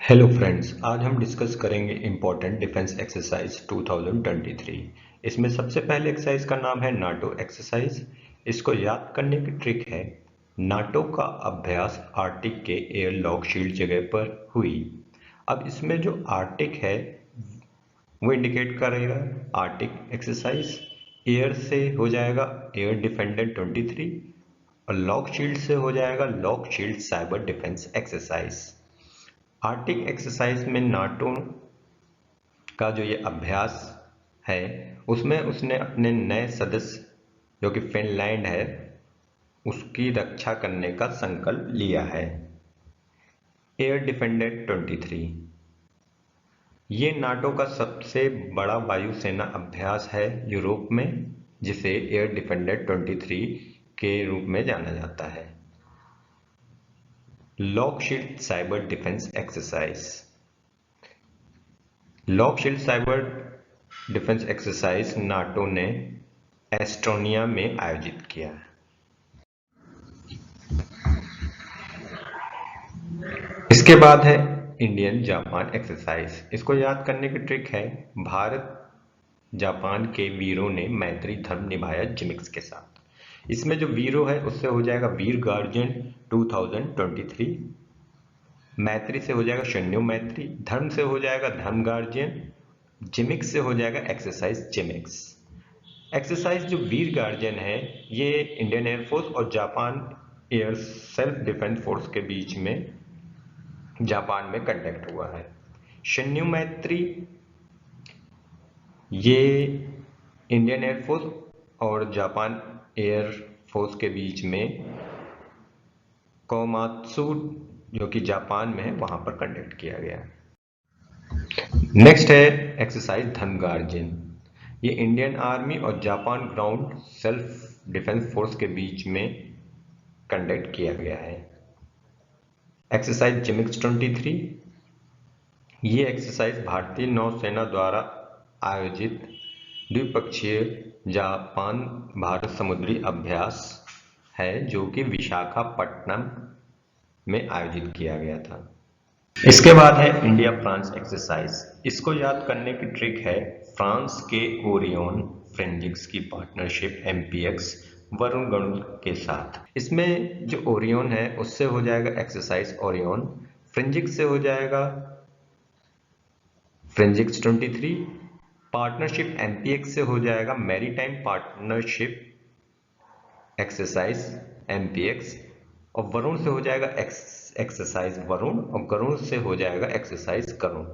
Hello friends, आज हम discuss करेंगे इम्पोर्टेंट डिफेंस एक्सरसाइज 2023। इसमें सबसे पहले एक्सरसाइज का नाम है नाटो एक्सरसाइज। इसको याद करने की ट्रिक है, नाटो का अभ्यास आर्टिक के एयर लॉक शील्ड जगह पर हुई। अब इसमें जो आर्टिक है वो इंडिकेट करेगा आर्टिक एक्सरसाइज। एयर से हो जाएगा एयर डिफेंडर 23 और लॉक शील्ड से हो जाएगा lock shield cyber defence exercise. Arctic exercise में नाटो का जो ये अभ्यास है उसमें उसने अपने नए सदस्य जो कि फिनलैंड है उसकी रक्षा करने का संकल्प लिया है। एयर डिफेंडर 23 ये नाटो का सबसे बड़ा वायुसेना अभ्यास है यूरोप में, जिसे एयर डिफेंडर 23 के रूप में जाना जाता है। Lock shield cyber defence exercise. Lock shield cyber defence exercise NATO ने एस्टोनिया में आयोजित किया। इसके बाद है इंडियन जापान एक्सरसाइज। इसको याद करने की ट्रिक है, भारत जापान के वीरों ने मैत्री धर्म निभाया जिमिक्स के साथ। इसमें जो वीरो है उससे हो जाएगा वीर गार्जियन 2023, मैत्री से हो जाएगा शून्य मैत्री, धर्म से हो जाएगा धर्म गार्जियन, जिमिक्स से हो जाएगा एक्सरसाइज जिमिक्स। एक्सरसाइज जो वीर गार्जियन है ये इंडियन एयरफोर्स और Japan air self defence force के बीच में जापान में कंडक्ट हुआ है। शन्यू मैत्री ये इंडियन एयरफोर्स और जापान एयर फोर्स के बीच में कोमात्सु जो कि जापान में है वहां पर कंडक्ट किया गया। नेक्स्ट है एक्सरसाइज धर्म गार्जियन। ये इंडियन आर्मी और Japan ground self defence force के बीच में कंडक्ट किया गया है। एक्सरसाइज जिमिक्स 23 ये एक्सरसाइज भारतीय नौसेना द्वारा आयोजित द्विपक्षीय जापान भारत समुद्री अभ्यास है जो कि विशाखापट्टनम में आयोजित किया गया था। इसके बाद है इंडिया फ्रांस एक्सरसाइज। इसको याद करने की ट्रिक है, फ्रांस के ओरियन फ्रेंजिक्स की पार्टनरशिप एमपीएक्स वरुण गरुड़ के साथ। इसमें जो ओरियन है उससे हो जाएगा एक्सरसाइज ओरियन, फ्रेंजिक्स से हो जाएगा फ्रेंजिक्स 23, पार्टनरशिप एमपीएक्स से हो जाएगा मैरीटाइम पार्टनरशिप एक्सरसाइज एमपीएक्स, और वरुण से हो जाएगा एक्सरसाइज वरुण, और गरुड़ से हो जाएगा exercise Garuda.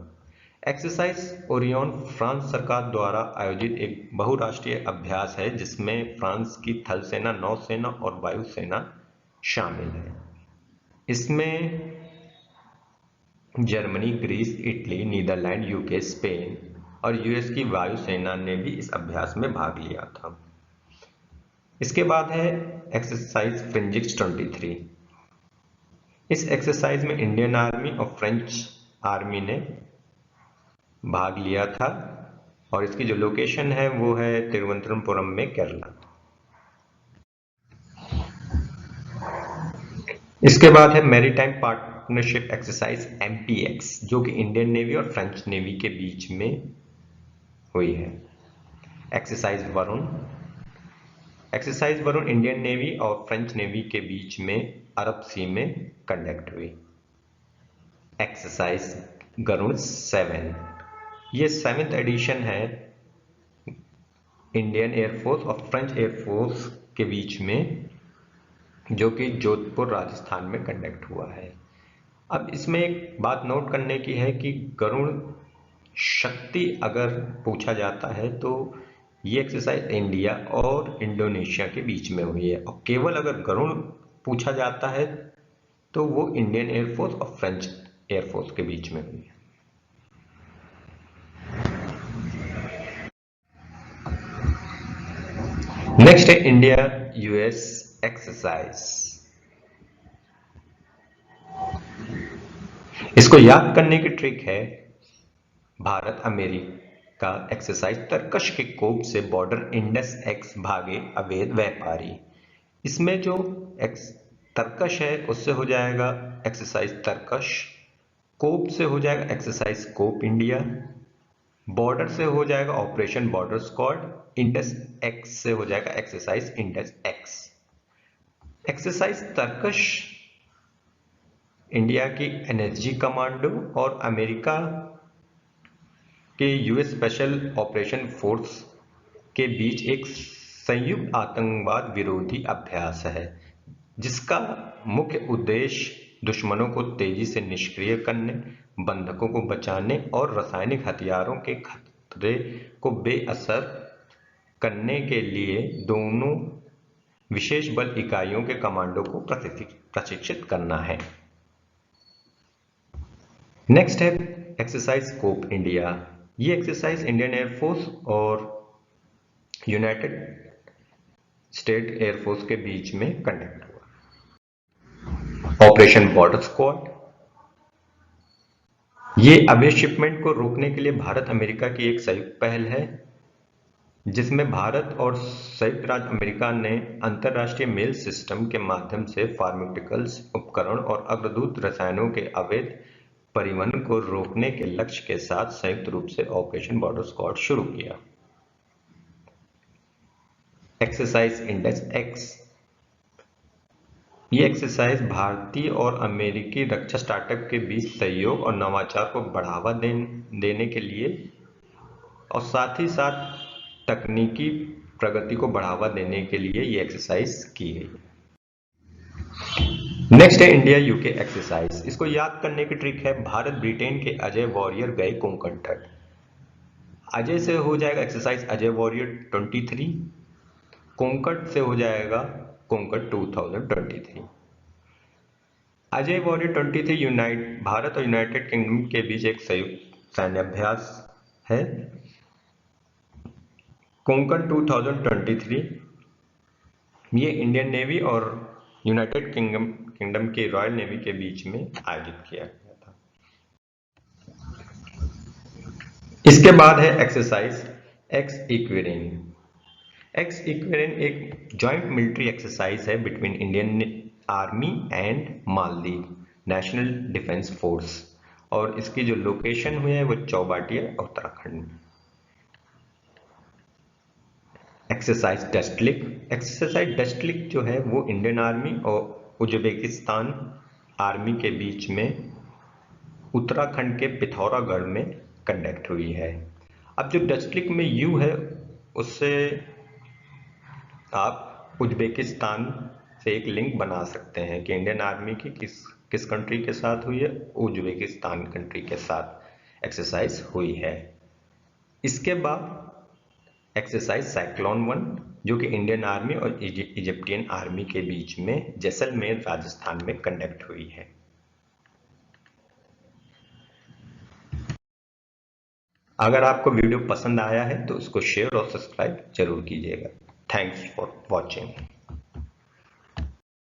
Exercise Orion France सरकार द्वारा आयोजित एक बहुराष्ट्रीय अभ्यास है जिसमें फ्रांस की थल सेना, नौसेना और वायुसेना शामिल है। इसमें Germany, Greece, Italy, Netherlands, UK, Spain और यूएस की वायुसेना ने भी इस अभ्यास में भाग लिया था। इसके बाद है एक्सरसाइज फ्रेंजिक्स 23। इस एक्सरसाइज में इंडियन आर्मी और फ्रेंच आर्मी ने भाग लिया था और इसकी जो लोकेशन है वो है तिरुवनंतपुरम में, केरला। इसके बाद है मैरीटाइम पार्टनरशिप एक्सरसाइज एमपीएक्स जो कि इंडियन नेवी और फ्रेंच नेवी के बीच में हुई है। Exercise Varun. Exercise Varun Indian navy और फ्रेंच नेवी के बीच में अरब सी में कंडक्ट हुई। एक्सरसाइज गरुड़ 7 ये 7th एडिशन है इंडियन एयरफोर्स और फ्रेंच एयरफोर्स के बीच में, जो कि जोधपुर राजस्थान में कंडक्ट हुआ है। अब इसमें एक बात नोट करने की है कि गरुड़ शक्ति अगर पूछा जाता है तो ये एक्सरसाइज इंडिया और इंडोनेशिया के बीच में हुई है, और केवल अगर गरुड़ पूछा जाता है तो वो इंडियन एयरफोर्स और फ्रेंच एयरफोर्स के बीच में हुई है। नेक्स्ट है इंडिया यूएस एक्सरसाइज। इसको याद करने की ट्रिक है, भारत अमेरिका एक्सरसाइज तरकश के कोप से बॉर्डर इंडस एक्स भागे अवैध व्यापारी। इसमें जो तरकश है उससे हो जाएगा एक्सरसाइज तरकश, कोप से हो जाएगा एक्सरसाइज कोप इंडिया, बॉर्डर से हो जाएगा operation border squad, index X से हो जाएगा exercise index X. Exercise Tarkash India की एनएसजी कमांडो और अमेरिका के यूएस स्पेशल ऑपरेशन फोर्स के बीच एक संयुक्त आतंकवाद विरोधी अभ्यास है, जिसका मुख्य उद्देश्य दुश्मनों को तेजी से निष्क्रिय करने, बंधकों को बचाने और रासायनिक हथियारों के खतरे को बेअसर करने के लिए दोनों विशेष बल इकाइयों के कमांडो को प्रशिक्षित करना है। नेक्स्ट है एक्सरसाइज कोप इंडिया। ये एक्सरसाइज इंडियन एयरफोर्स और यूनाइटेड स्टेट एयरफोर्स के बीच में कंडक्ट हुआ। ऑपरेशन बॉर्डर स्क्वाड, ये अवैध शिपमेंट को रोकने के लिए भारत अमेरिका की एक संयुक्त पहल है, जिसमें भारत और संयुक्त राज्य अमेरिका ने अंतरराष्ट्रीय मेल सिस्टम के माध्यम से फार्मास्यूटिकल्स उपकरण और अग्रदूत रसायनों के अवैध परिवहन को रोकने के लक्ष्य के साथ संयुक्त रूप से ऑपरेशन बॉर्डर स्क्वाड शुरू किया। एक्सरसाइज इंडेक्स एक्स, ये एक्सरसाइज भारतीय और अमेरिकी रक्षा स्टार्टअप के बीच सहयोग और नवाचार को बढ़ावा देने के लिए और साथ ही साथ तकनीकी प्रगति को बढ़ावा देने के लिए ये एक्सरसाइज की गई। नेक्स्ट है इंडिया यूके एक्सरसाइज। इसको याद करने की ट्रिक है, भारत ब्रिटेन के अजय वॉरियर गए कोंकण तट। अजय से हो जाएगा एक्सरसाइज अजय वॉरियर 23, कोंकण से हो जाएगा कोंकण 2023। अजय वॉरियर 23 भारत और यूनाइटेड किंगडम के बीच एक संयुक्त सैन्य अभ्यास है। कोंकण 2023 ये इंडियन नेवी और यूनाइटेड किंगडम की रॉयल नेवी के बीच में आयोजित किया गया था। इसके बाद है एक्सरसाइज एक्स इक्वेरिन। एक्स इक्वेरिन एक जॉइंट मिलिट्री एक्सरसाइज है between Indian army and Maldives national defence force, और इसकी जो लोकेशन हुई है वो चौबाटिया उत्तराखंड में। एक्सरसाइज डस्टलिक। एक्सरसाइज डस्टलिक जो है वो इंडियन आर्मी और उज्बेकिस्तान आर्मी के बीच में उत्तराखंड के पिथौरागढ़ में कंडक्ट हुई है। अब जो डस्टलिक में यू है उससे आप उज्बेकिस्तान से एक लिंक बना सकते हैं कि इंडियन आर्मी की किस कंट्री के साथ हुई है, उज्बेकिस्तान कंट्री के साथ एक्सरसाइज हुई है। इसके बाद एक्सरसाइज साइक्लोन 1 जो कि इंडियन आर्मी और इजिप्टियन आर्मी के बीच में जैसलमेर राजस्थान में कंडक्ट हुई है। अगर आपको वीडियो पसंद आया है तो उसको शेयर और सब्सक्राइब जरूर कीजिएगा। Thanks for watching.